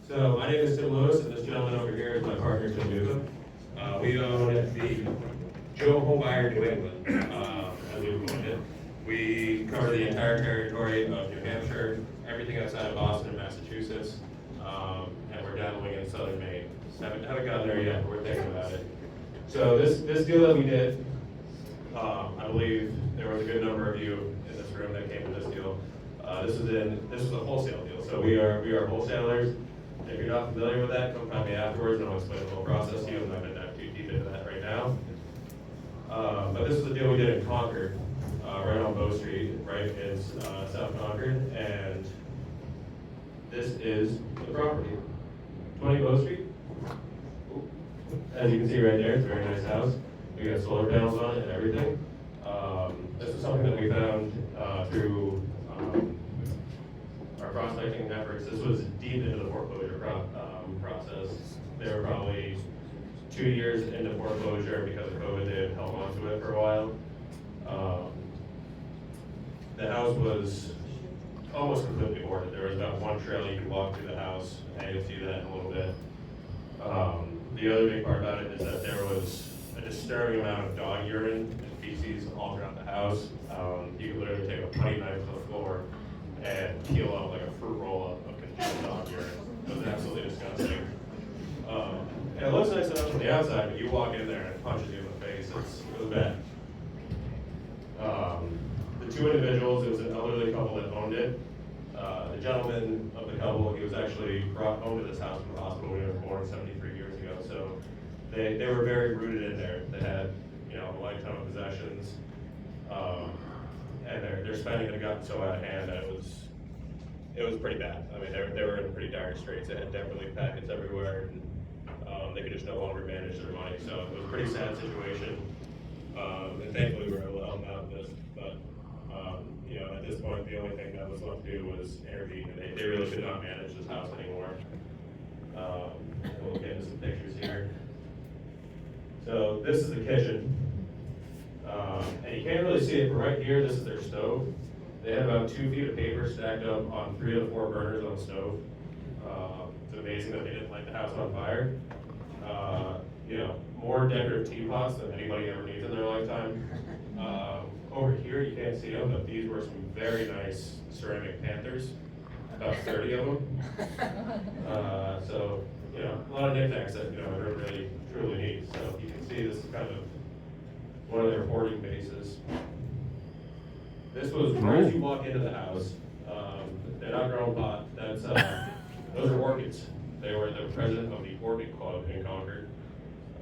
So my name is Tim Lewis, and this gentleman over here is my partner, Tim Newcomb. We own the Joe Homebuyer New England, as we coined it. We cover the entire territory of New Hampshire, everything outside of Boston and Massachusetts, and we're dabbling in southern Maine. Haven't gotten there yet, but we're thinking about it. So this deal that we did, I believe there was a good number of you in this room that came to this deal. This is a wholesale deal, so we are wholesalers. If you're not familiar with that, come find me afterwards and I'll explain the whole process to you. I'm not going to dive too deep into that right now. But this is the deal we did in Concord, right on Bow Street, right in South Concord, and this is the property. 20 Bow Street. As you can see right there, it's a very nice house. We got solar panels on it and everything. This is something that we found through our prospecting efforts. This was deep into the foreclosure process. They were probably 2 years into foreclosure because of COVID. They had held on to it for a while. The house was almost completely boarded. There was about one trail you could walk through the house, and you'll see that in a little bit. The other big part about it is that there was a disturbing amount of dog urine and feces all around the house. You could literally take a putty knife to the floor and peel off like a fruit roll of congealed dog urine. It was absolutely disgusting. And it looks nice enough from the outside, but you walk in there and it punches you in the face. It was bad. The two individuals, it was an elderly couple that owned it. The gentleman of the couple, he was actually brought home to this house from the hospital when he was born 73 years ago. So they were very rooted in there. They had, a lifetime of possessions. And their spending had gotten so out of hand that it was pretty bad. I mean, they were in pretty dire straits. They had debt relief packets everywhere, and they could just no longer manage their money. So it was a pretty sad situation. And thankfully, we were able to help them out with this. But at this point, the only thing that was left to do was intervene. And they really could not manage this house anymore. We'll get into some pictures here. So this is the kitchen. And you can't really see it, but right here, this is their stove. They had about 2 feet of paper stacked up on 3 of the 4 burners on the stove. It's amazing that they didn't light the house on fire. More decorative teapots than anybody ever needs in their lifetime. Over here, you can't see them, but these were some very nice ceramic Panthers, about 30 of them. So, a lot of knickknacks that, everyone really, truly needs. So you can see this is kind of one of their hoarding bases. This was right as you walk into the house. They're not grown pot. That's those are orchids. They were the president of the Orchid Club in Concord,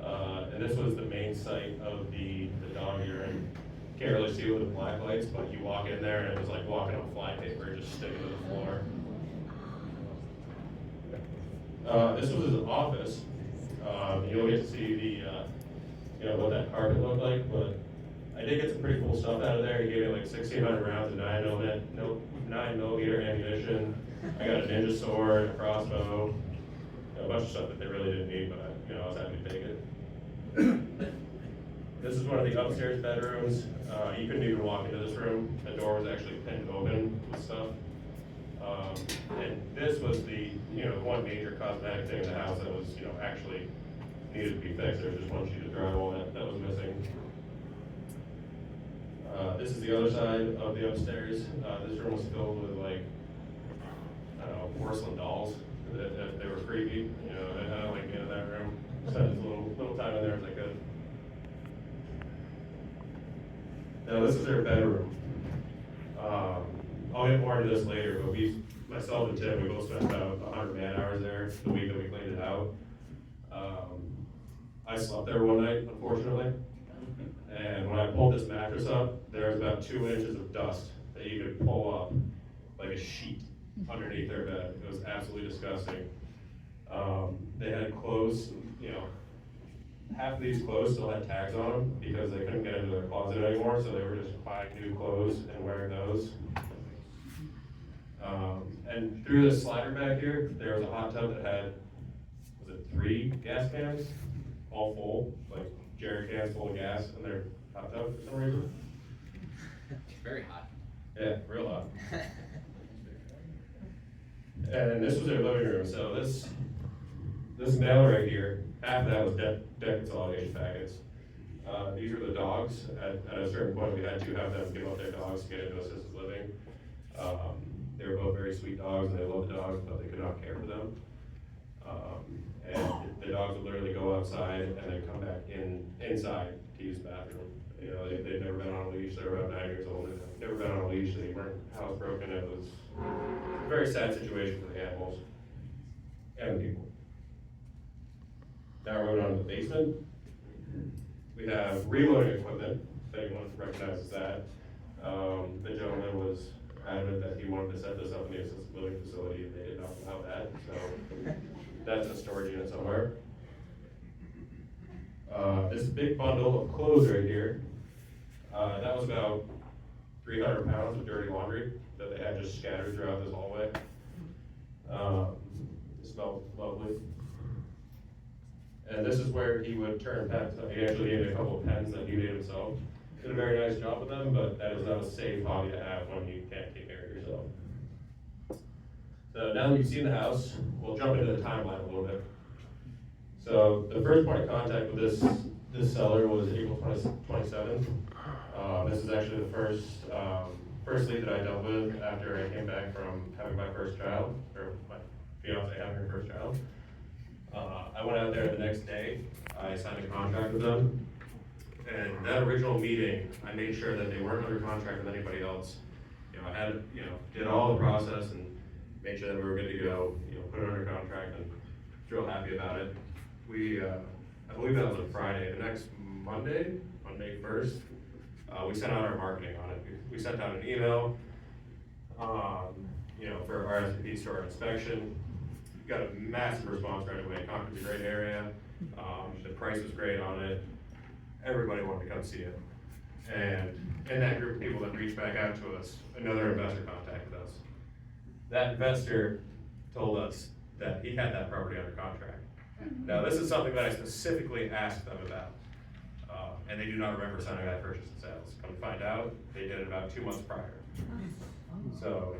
and this was the main site of the dog urine. Can't really see it with the black lights, but you walk in there and it was like walking on flypaper, just sticking to the floor. This was his office. You'll get to see the what that carpet looked like, but I did get some pretty cool stuff out of there. He gave me like 1,600 rounds of 9mm ammunition. I got a ninja sword, a crossbow, a bunch of stuff that they really didn't need, but I was happy to take it. This is one of the upstairs bedrooms. You couldn't even walk into this room. The door was actually pinned open with stuff. And this was the one major cosmetic thing in the house that was actually needed to be fixed. There was just one sheet of drywall that was missing. This is the other side of the upstairs. This room was filled with like, I don't know, porcelain dolls. They were creepy. I don't like being in that room. Spent as little time in there as I could. Now this is their bedroom. I'll get more into this later, but myself and Tim, we both spent about 100 man hours there the week that we cleaned it out. I slept there one night, unfortunately, and when I pulled this mattress up, there was about 2 inches of dust that you could pull up like a sheet underneath their bed. It was absolutely disgusting. They had clothes, half of these clothes still had tags on them because they couldn't get into their closet anymore, so they were just buying new clothes and wearing those. And through this slider back here, there was a hot tub that had, was it 3 gas cans, all full, like jerry cans full of gas in their hot tub for some reason. Very hot. Yeah, real hot. And this was their living room, so this mailer right here, half of that was debt consolidation packets. These are the dogs. At a certain point, we had to have them give up their dogs to get into assisted living. They were both very sweet dogs, and they loved the dogs, but they could not care for them. And the dogs would literally go outside and then come back inside to use the bathroom. You know, they'd never been on a leash. They were about 9 years old. They'd never been on a leash. They weren't housebroken. It was a very sad situation for the animals and the people. Now we're going on to the basement. We have reloading equipment, if anyone recognizes that. The gentleman was adamant that he wanted to set this up in the assisted living facility, and they did not allow that, so that's a storage unit somewhere. This big bundle of clothes right here, that was about 300 pounds of dirty laundry that they had just scattered throughout this hallway. It smelled lovely. And this is where he would turn pens. He actually gave me a couple of pens that he made himself. Did a very nice job with them, but that is not a safe hobby to have when you can't take care of yourself. So now that you've seen the house, we'll jump into the timeline a little bit. So the first point of contact with this seller was April 27th. This is actually the first lead that I dealt with after I came back from having my first child, or my fiance having her first child. I went out there the next day. I signed a contract with them. And that original meeting, I made sure that they weren't under contract with anybody else. You know, I had, did all the process and made sure that we were good to go, put it under contract and real happy about it. We, I believe that was a Friday. The next Monday, on May 1st, we sent out our marketing on it. We sent out an email, for RSVP store inspection. Got a massive response right away. Concord's a great area. The price was great on it. Everybody wanted to come see it. And in that group of people that reached back out to us, another investor contacted us. That investor told us that he had that property under contract. Now, this is something that I specifically asked them about. And they do not remember signing that purchase and sales. Come to find out, they did it about 2 months prior. So,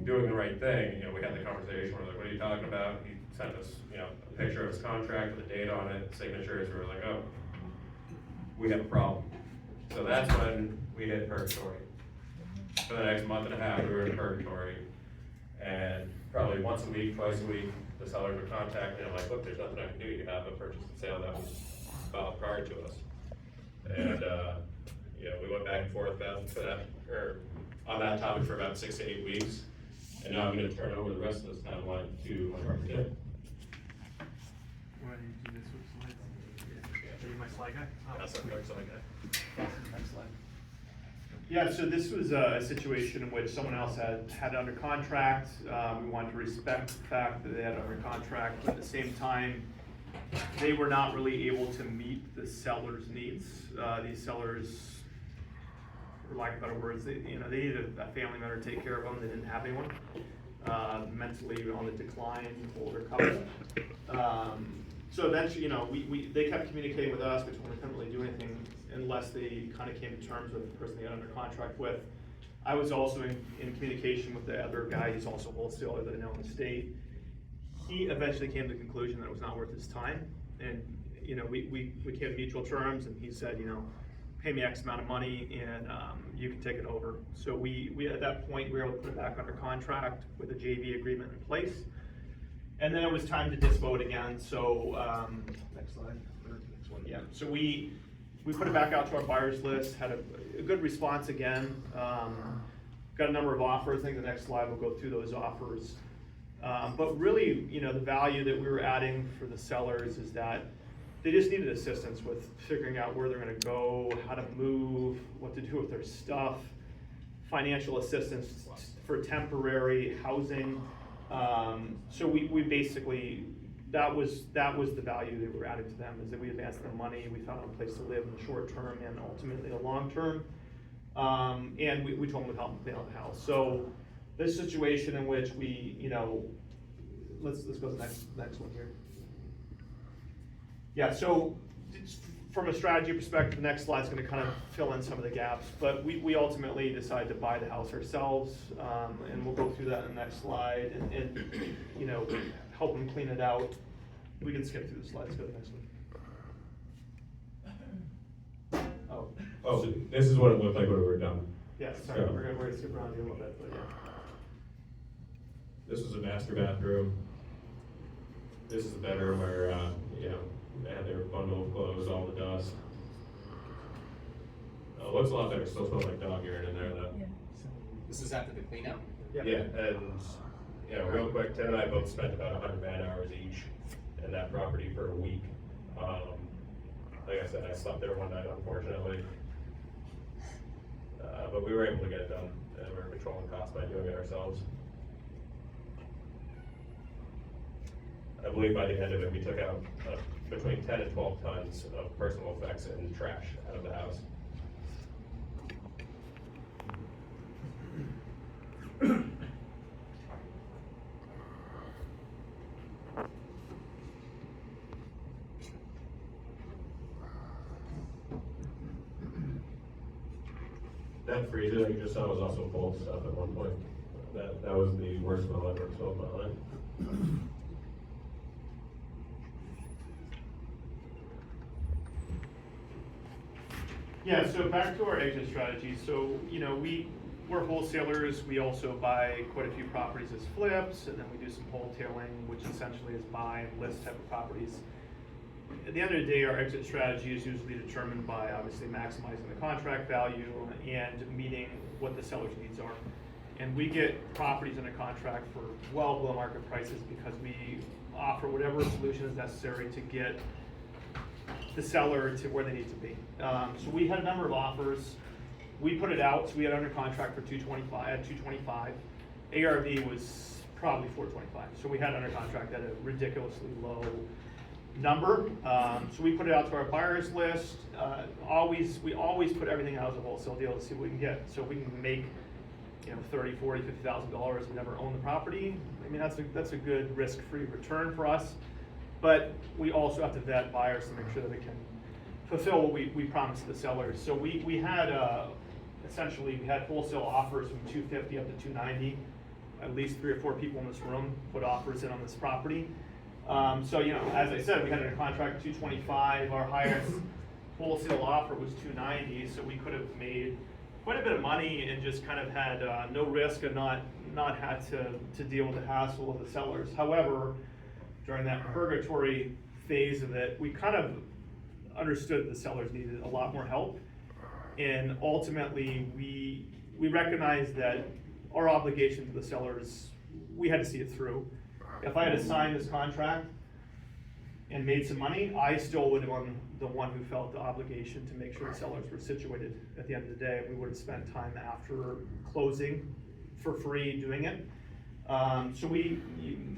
doing the right thing, we had the conversation, we're like, what are you talking about? He sent us, a picture of his contract with a date on it, signatures, we were like, oh, we have a problem. So that's when we hit purgatory. For the next month and a half, we were in purgatory. And probably once a week, twice a week, the sellers would contact me, I'm like, look, there's nothing I can do, you have a purchase and sale that was filed prior to us. And, we went back and forth on that topic for about 6 to 8 weeks. And now I'm gonna turn over the rest of this timeline to my partner, Tim. Why do you do this with slides? Are you my slide guy? Oh, That's our slide guy. next slide. Yeah, so this was a situation in which someone else had it under contract. We wanted to respect the fact that they had it under contract, but at the same time, they were not really able to meet the seller's needs. These sellers, for lack of better words, they needed a family member to take care of them. They didn't have anyone. Mentally on the decline, older couple. So eventually, they kept communicating with us, but we couldn't really do anything unless they kind of came to terms with the person they got under contract with. I was also in communication with the other guy. He's also a wholesaler that I know in the state. He eventually came to the conclusion that it was not worth his time, and we came to mutual terms, and he said, pay me X amount of money, and you can take it over. So we at that point we were able to put it back under contract with a JV agreement in place, and then it was time to dispo it again. So next slide, next one, yeah. So we put it back out to our buyers list, had a good response again. Got a number of offers. I think the next slide will go through those offers. But really, the value that we were adding for the sellers is that they just needed assistance with figuring out where they're gonna go, how to move, what to do with their stuff, financial assistance for temporary housing. So we basically, that was the value that we were adding to them, is that we advanced them money, we found them a place to live in the short term and ultimately the long term. And we told them to help them clean out the house. So this situation in which we, let's go to the next one here. Yeah, so from a strategy perspective, the next slide's gonna kind of fill in some of the gaps, but we ultimately decided to buy the house ourselves, and we'll go through that in the next slide, and you know, help them clean it out. We can skip through the slides, go to the next one. Oh, Oh, so this is what it looked like when we were done. yeah, sorry, Yeah. we're gonna skip around here a little bit, but yeah. This is a master bathroom. This is the bedroom where, you know, they had their bundle of clothes, all the dust. It looks a lot better, still smells like dog urine in there though. This is after the cleanup? Yeah. Yeah, and, you know, real quick, Ted and I both spent about 100 man hours each in that property for a week. Like I said, I slept there one night, unfortunately. But we were able to get it done, and we were controlling costs by doing it ourselves. I believe by the end of it, we took out between 10 and 12 tons of personal effects and trash out of the house. That freezer that you just saw was also full of stuff at one point. That was the worst smell I've ever smelled in my life. Yeah, so back to our exit strategy. So, you know, we're wholesalers. We also buy quite a few properties as flips, and then we do some wholetailing, which essentially is buy and list type of properties. At the end of the day, our exit strategy is usually determined by obviously maximizing the contract value and meeting what the seller's needs are. And we get properties under contract for well below market prices because we offer whatever solution is necessary to get the seller to where they need to be. So we had a number of offers. We put it out, so we had under contract for 225. ARV was probably 425. So we had under contract at a ridiculously low number. So we put it out to our buyers list. We always put everything out as a wholesale deal to see what we can get. So if we can make, you know, $30,000, $40,000, $50,000 and never own the property, I mean, that's a good risk-free return for us. But we also have to vet buyers to make sure that we can fulfill what we promised the sellers. So we had essentially we had wholesale offers from 250 up to 290. At least 3 or 4 people in this room put offers in on this property. So, you know, as I said, we had a contract 225. Our highest wholesale offer was 290. So we could have made quite a bit of money and just kind of had no risk and not had to deal with the hassle of the sellers. However, during that purgatory phase of it, we kind of understood the sellers needed a lot more help. And ultimately, we recognized that our obligation to the sellers, we had to see it through. If I had to sign this contract and made some money, I still would have been the one who felt the obligation to make sure the sellers were situated at the end of the day. We would have spent time after closing for free doing it. So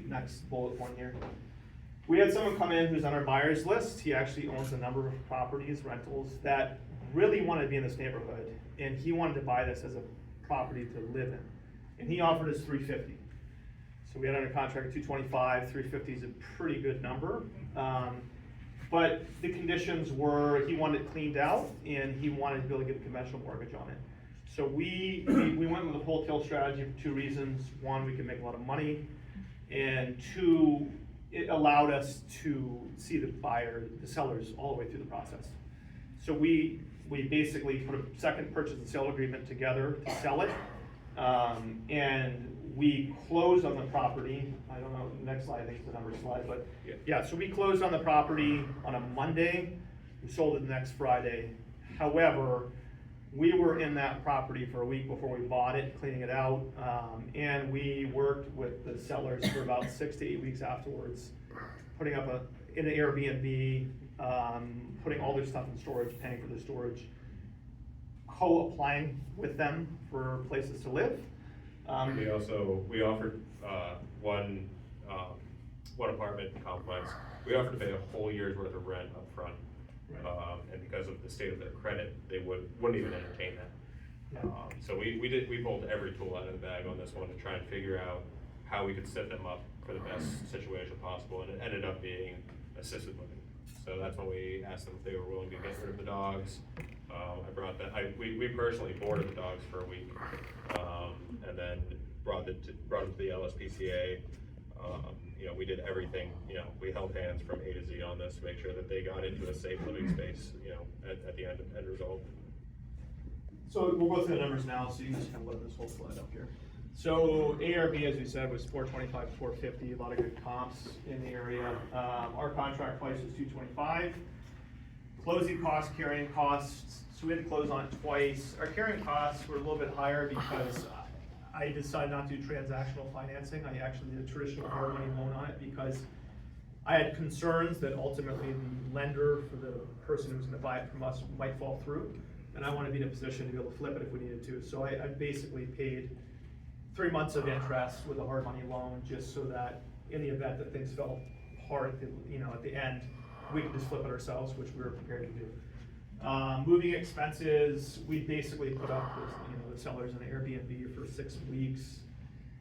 next bullet point here. We had someone come in who's on our buyers list. He actually owns a number of properties, rentals, that really wanted to be in this neighborhood. And he wanted to buy this as a property to live in. And he offered us $350. So we had under contract 225, 350 is a pretty good number. But the conditions were, he wanted it cleaned out and he wanted to be able to get a conventional mortgage on it. So we went with a wholesale strategy for 2 reasons. 1, we could make a lot of money. And 2, it allowed us to see the sellers all the way through the process. So we basically put a second purchase and sale agreement together to sell it. And we closed on the property. I don't know, next slide, I think it's the number slide, but yeah, so we closed on the property on a Monday. We sold it the next Friday. However, we were in that property for a week before we bought it, cleaning it out, and we worked with the sellers for about 6 to 8 weeks afterwards, putting up in an Airbnb, putting all their stuff in storage, paying for the storage, co-applying with them for places to live. We offered one apartment complex. We offered to pay a whole year's worth of rent up front. And because of the state of their credit, they wouldn't even entertain that. So we pulled every tool out of the bag on this one to try and figure out how we could set them up for the best situation possible, and it ended up being assisted living. So that's when we asked them if they were willing to get rid of the dogs. We personally boarded the dogs for a week, and then brought them to the LSPCA. We did everything, we held hands from A to Z on this to make sure that they got into a safe living space, at the end result. So we'll go through the numbers now, so you can just kind of load this whole slide up here. So ARB, as we said, was 425 to 450, a lot of good comps in the area. Our contract price was 225. Closing costs, carrying costs, so we had to close on it twice. Our carrying costs were a little bit higher because I decided not to do transactional financing. I actually did a traditional hard money loan on it because I had concerns that ultimately the lender for the person who was gonna buy it from us might fall through. And I wanna be in a position to be able to flip it if we needed to. So I basically paid 3 months of interest with a hard money loan, just so that in the event that things fell apart, at the end, we could just flip it ourselves, which we were prepared to do. Moving expenses, we basically put up with, the sellers in the Airbnb for 6 weeks.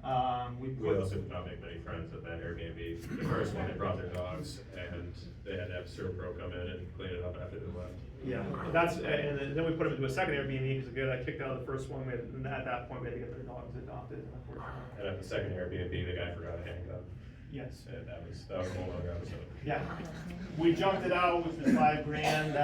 We also did not make many friends at that Airbnb. The first one, they brought their dogs, and they had to have Sewer Pro come in and clean it up after they left. Yeah, and then we put them into a second Airbnb because I kicked out of the first one. And at that point, we had to get their dogs adopted, unfortunately. And at the second Airbnb, the guy forgot a handgun. Yes. And that was a whole other episode. Yeah, we jumped it out, which was $5,000.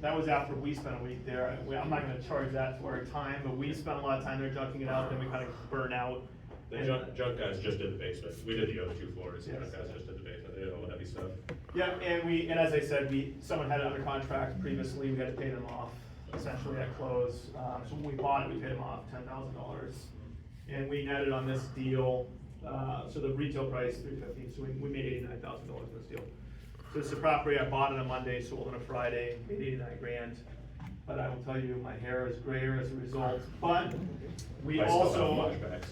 That was after we spent a week there. I'm not gonna charge that for our time, but we spent a lot of time there junking it out, then we kind of burn out. The junk guys just did the basement. We did the other 2 floors. The Yes. junk guys just did the basement. They did all the heavy stuff. Yeah, and as I said, someone had it under contract previously, we had to pay them off essentially at close. So when we bought it, we paid them off $10,000. And we netted on this deal, so the retail price $350, so we made $89,000 in this deal. So this is a property I bought on a Monday, sold on a Friday, made $89,000. But I will tell you, my hair is grayer as a result. But we I also. still have flashbacks.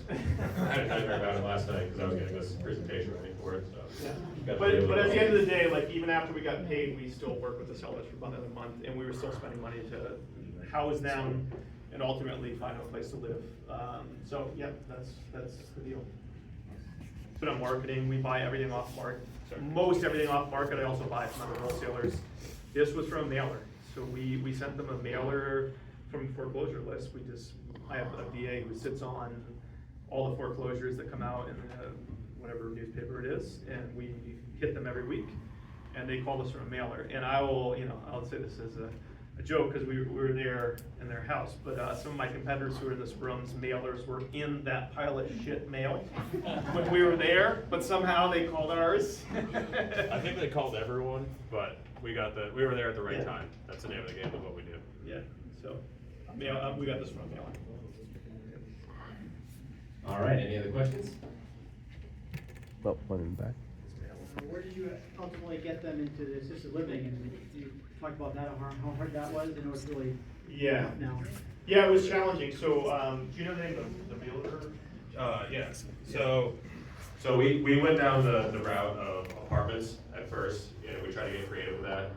I had a nightmare about it last night because I was getting this presentation ready for it, so. Yeah. Got to But be able at to- the end of the day, like even after we got paid, we still worked with the sellers for about another month, and we were still spending money to house them and ultimately find a place to live. So yeah, that's the deal. But on marketing, we buy everything off market. Most everything off market. I also buy from other wholesalers. This was from a mailer, so we sent them a mailer from foreclosure list. I have a VA who sits on all the foreclosures that come out in whatever newspaper it is, and we hit them every week. And they called us from a mailer. And I'll say this as a joke because we were there in their house, but some of my competitors who were in this room's mailers were in that pile of shit mail when we were there, but somehow they called ours. I think they called everyone, but we were there at the right Yeah. time. That's the name of the game of what we do. Yeah, so we got this from a mailer. All right, any other questions? Oh, one in the back. Where did you ultimately get them into the assisted living, and you talked about that, how hard that was? I know it's really Yeah. tough now. Yeah, it was challenging. So, do you know the name of the realtor? Yes. So we went down the route of apartments at first. We tried to get creative with that.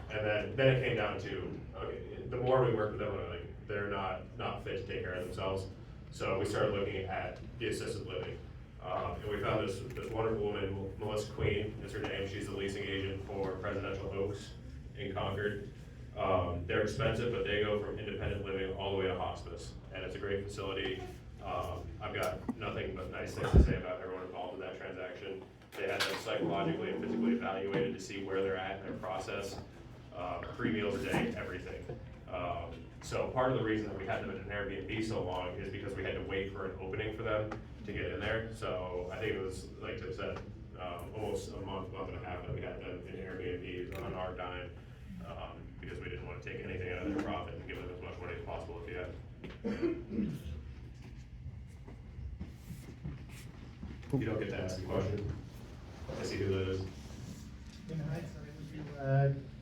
And then it came down to, okay, the more we worked with them, like, they're not fit to take care of themselves. So we started looking at the assisted living. And we found this wonderful woman, Melissa Queen is her name. She's the leasing agent for Presidential Oaks in Concord. They're expensive, but they go from independent living all the way to hospice. And it's a great facility. I've got nothing but nice things to say about everyone involved in that transaction. They had them psychologically and physically evaluated to see where they're at in their process. 3 meals a day, everything. So part of the reason that we had them in an Airbnb so long is because we had to wait for an opening for them to get in there. So I think it was, like Tim said, almost a month and a half that we had them in Airbnb on our dime, because we didn't want to take anything out of their profit and give them as much money as possible if you had. You don't get to ask a question. I see who that is.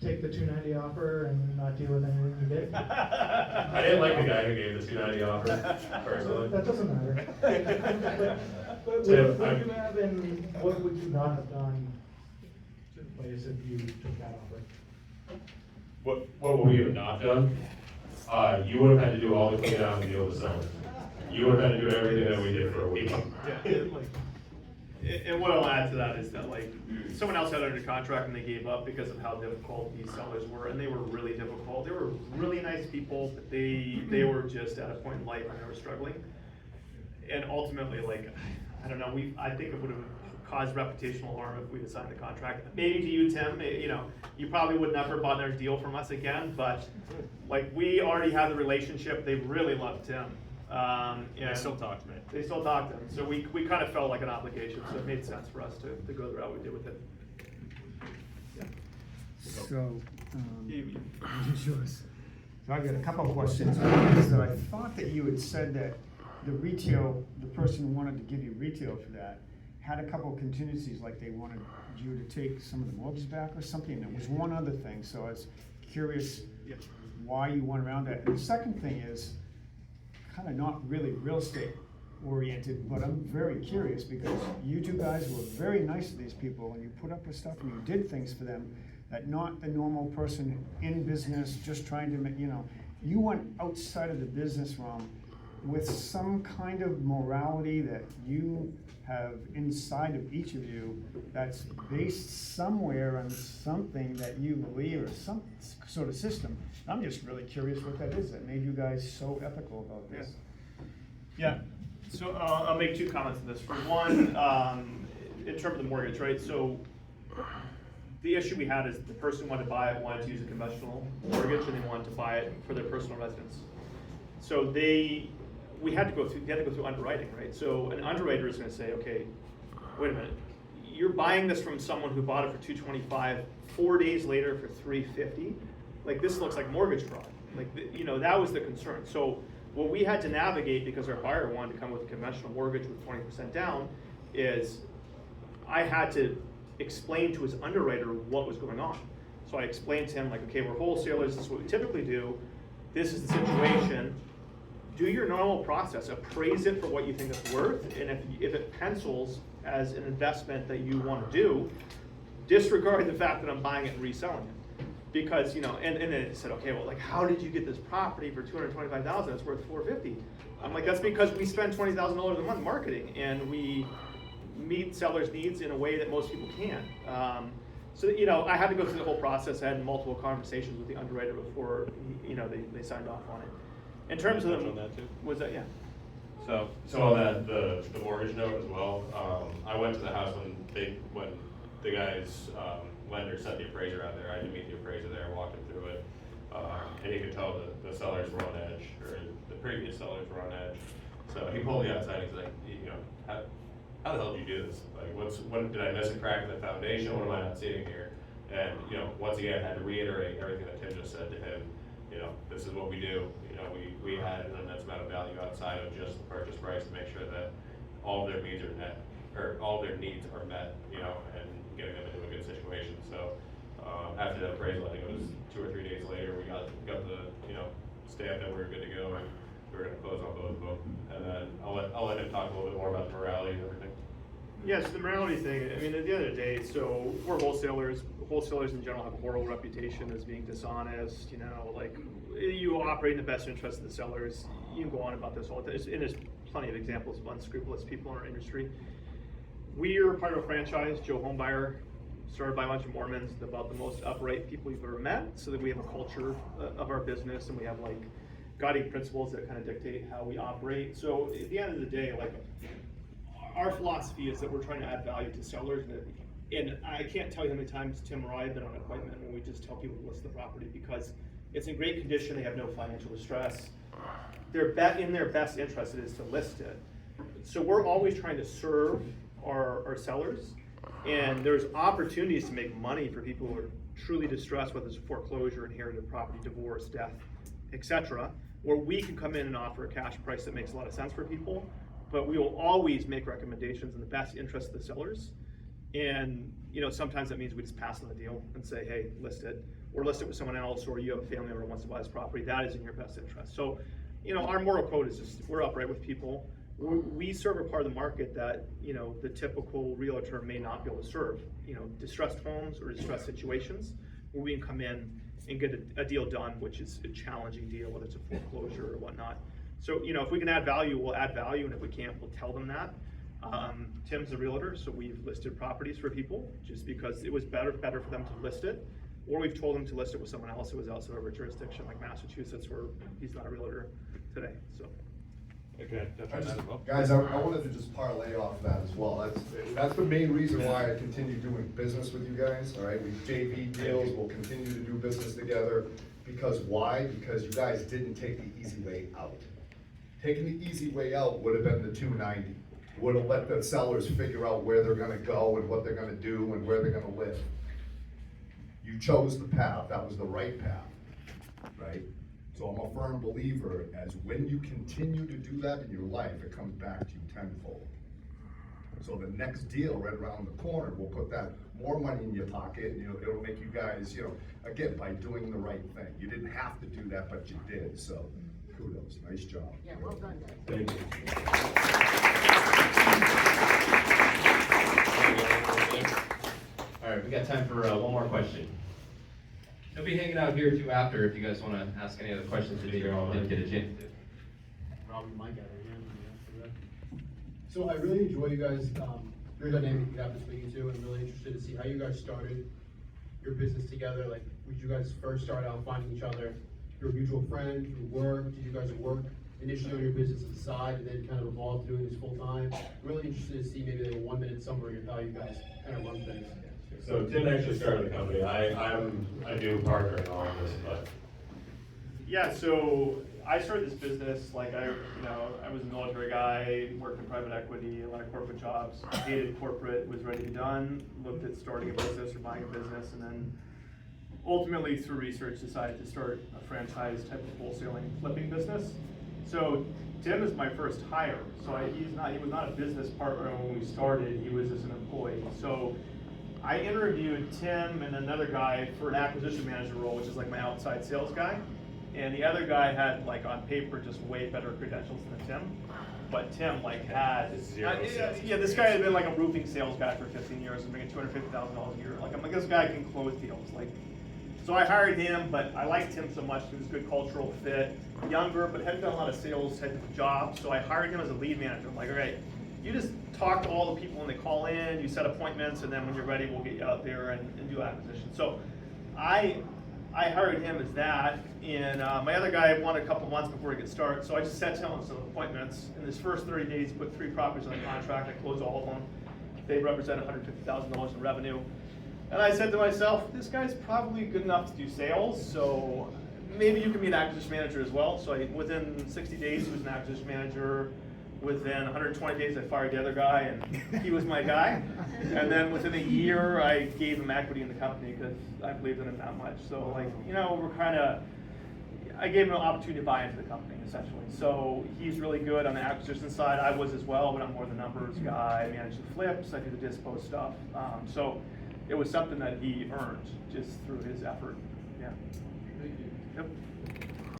Take the $290 offer and not deal with anything you did? I didn't like the guy who gave the $290 offer, personally. That doesn't matter. But Tim, what would you have and what would you not have done, like I said, you took that offer? What would we have not done? You would have had to do all the clean out and deal with the summer. You would have had to do everything that we did for a week. And what I'll add to that is that like, someone else had it under contract and they gave up because of how difficult these sellers were, and they were really difficult. They were really nice people, but they were just at a point in life when they were struggling. And ultimately, like, I don't know, I think it would have caused reputational harm if we had signed the contract. Maybe to you, Tim, you know, you probably would never bought another deal from us again, but like, we already had the relationship, they really loved Tim. And They still talk to me. They still talk to him, so we kind of felt like an obligation, so it made sense for us to go the route we did with it. So, Amy. sure. So I've got a couple of questions. One is that I thought that you had said that the person who wanted to give you retail for that had a couple of contingencies, like they wanted you to take some of the mortgage back or something. There was one other thing, so I was curious Yeah. why you went around that. And the second thing is kind of not really real estate oriented, but I'm very curious because you two guys were very nice to these people and you put up with stuff and you did things for them that not the normal person in business just trying to make, you know, you went outside of the business realm with some kind of morality that you have inside of each of you that's based somewhere on something that you believe or some sort of system. I'm just really curious what that is that made you guys so ethical about this. Yeah, so I'll make two comments on this. For one, in terms of the mortgage, right? So the issue we had is the person who wanted to buy it wanted to use a conventional mortgage and they wanted to buy it for their personal residence. So we had to go through underwriting, right? So an underwriter is going to say, okay, wait a minute, you're buying this from someone who bought it for $225, 4 days later for $350. Like, this looks like mortgage fraud. Like, you know, that was the concern. So what we had to navigate, because our buyer wanted to come with a conventional mortgage with 20% down, is I had to explain to his underwriter what was going on. So I explained to him, like, okay, we're wholesalers, this is what we typically do, this is the situation. Do your normal process, appraise it for what you think it's worth, and if it pencils as an investment that you want to do, disregard the fact that I'm buying it and reselling it. Because, you know, and then they said, okay, well, like, how did you get this property for $225,000? It's worth $450. I'm like, that's because we spend $20,000 a month marketing, and we meet sellers' needs in a way that most people can't. So, you know, I had to go through the whole process. I had multiple conversations with the underwriter before, you know, they signed off on it. In terms of Touch on that too? was that, yeah? So on that, the mortgage note as well, I went to the house when the guy's lender sent the appraiser out there. I had to meet the appraiser there, walk him through it, and he could tell the sellers were on edge, or the previous sellers were on edge. So he pulled me outside and he's like, you know, how the hell did you do this? Like, what did I miss a crack in the foundation? What am I not seeing here? And, you know, once again, I had to reiterate everything that Tim just said to him. You know, this is what we do. You know, we had an immense amount of value outside of just the purchase price to make sure that all of their needs are met, or all of their needs are met, you know, and getting them into a good situation. So after that appraisal, I think it was 2 or 3 days later, we got the, you know, stamp that we were good to go, and we were going to close on both of them. And then I'll let him talk a little bit more about the morality and everything. Yes, the morality thing, I mean, at the end of the day, so we're wholesalers. Wholesalers in general have a horrible reputation as being dishonest, you know, like, you operate in the best interest of the sellers. You can go on about this all the time, and there's plenty of examples of unscrupulous people in our industry. We are part of a franchise, Joe Homebuyer, started by a bunch of Mormons, about the most upright people you've ever met, so that we have a culture of our business, and we have, like, guiding principles that kind of dictate how we operate. So at the end of the day, like, our philosophy is that we're trying to add value to sellers, and I can't tell you how many times Tim or I have been on an appointment when we just tell people to list the property because it's in great condition, they have no financial distress. In their best interest it is to list it. So we're always trying to serve our sellers, and there's opportunities to make money for people who are truly distressed, whether it's foreclosure, inherited property, divorce, death, etc., where we can come in and offer a cash price that makes a lot of sense for people. But we will always make recommendations in the best interest of the sellers. And, you know, sometimes that means we just pass on the deal and say, hey, list it, or list it with someone else, or you have a family member who wants to buy this property. That is in your best interest. So, you know, our moral code is just, we're upright with people. We serve a part of the market that, you know, the typical realtor may not be able to serve. You know, distressed homes or distressed situations where we can come in and get a deal done, which is a challenging deal, whether it's a foreclosure or whatnot. So, you know, if we can add value, we'll add value, and if we can't, we'll tell them that. Tim's a realtor, so we've listed properties for people just because it was better for them to list it. Or we've told them to list it with someone else who was outside of our jurisdiction, like Massachusetts, where he's not a realtor today, so. Okay, that's as well. Guys, I wanted to just parlay off that as well. That's the main reason why I continue doing business with you guys, all right? We JV deals, we'll continue to do business together. Because why? Because you guys didn't take the easy way out. Taking the easy way out would have been the 290. Would have let the sellers figure out where they're gonna go and what they're gonna do and where they're gonna live. You chose the path, that was the right path, right? So I'm a firm believer as when you continue to do that in your life, it comes back to you tenfold. So the next deal right around the corner will put that more money in your pocket, and it'll make you guys, again, by doing the right thing. You didn't have to do that, but you did, so kudos, nice job. Yeah, well done, guys. Thank you. All right, we got time for one more question. He'll be hanging out here too after if you guys want to ask any other questions that you didn't get a chance to. Robin, my guy, yeah. So I really enjoy you guys, your dynamic you have to speak to. I'm really interested to see how you guys started your business together. Like, would you guys first start out finding each other, your mutual friend, through work? Did you guys work initially on your business as a side and then kind of evolve doing this full time? Really interested to see maybe like a 1-minute summary of how you guys kind of run things. So Tim actually started the company. I do partner in all of this, but. Yeah, so I started this business, like I was a military guy, worked in private equity, a lot of corporate jobs, hated corporate, was ready to be done, looked at starting a business or buying a business, and then ultimately through research decided to start a franchise type of wholesaling flipping business. So Tim is my first hire, so he was not a business partner when we started, he was just an employee. So I interviewed Tim and another guy for an acquisition manager role, which is like my outside sales guy. And the other guy had, like, on paper, just way better credentials than Tim. But Tim, like, had Zero sales yeah, this guy had been like a roofing sales guy for 15 years and making $250,000 a year. Like, I'm like, this guy can close deals. Like, so I hired him, but I liked him so much. He was a good cultural fit, younger, but hadn't done a lot of sales type of jobs. So I hired him as a lead manager. I'm like, all right, you just talk to all the people when they call in, you set appointments, and then when you're ready, we'll get you out there and do acquisition. So I hired him as that, and my other guy wanted a couple months before he could start, so I just set him on some appointments. In his first 30 days, he put 3 properties on the contract. I closed all of them. They represent $150,000 in revenue. And I said to myself, this guy's probably good enough to do sales, so maybe you can be an acquisition manager as well. So within 60 days, he was an acquisition manager. Within 120 days, I fired the other guy, and he was my guy. And then within a year, I gave him equity in the company because I believed in him that much. So, like, I gave him an opportunity to buy into the company, essentially. So he's really good on the acquisition side. I was as well, but I'm more the numbers guy. I manage the flips, I do the dispo stuff. So it was something that he earned just through his effort. Yeah. Thank you. Yep.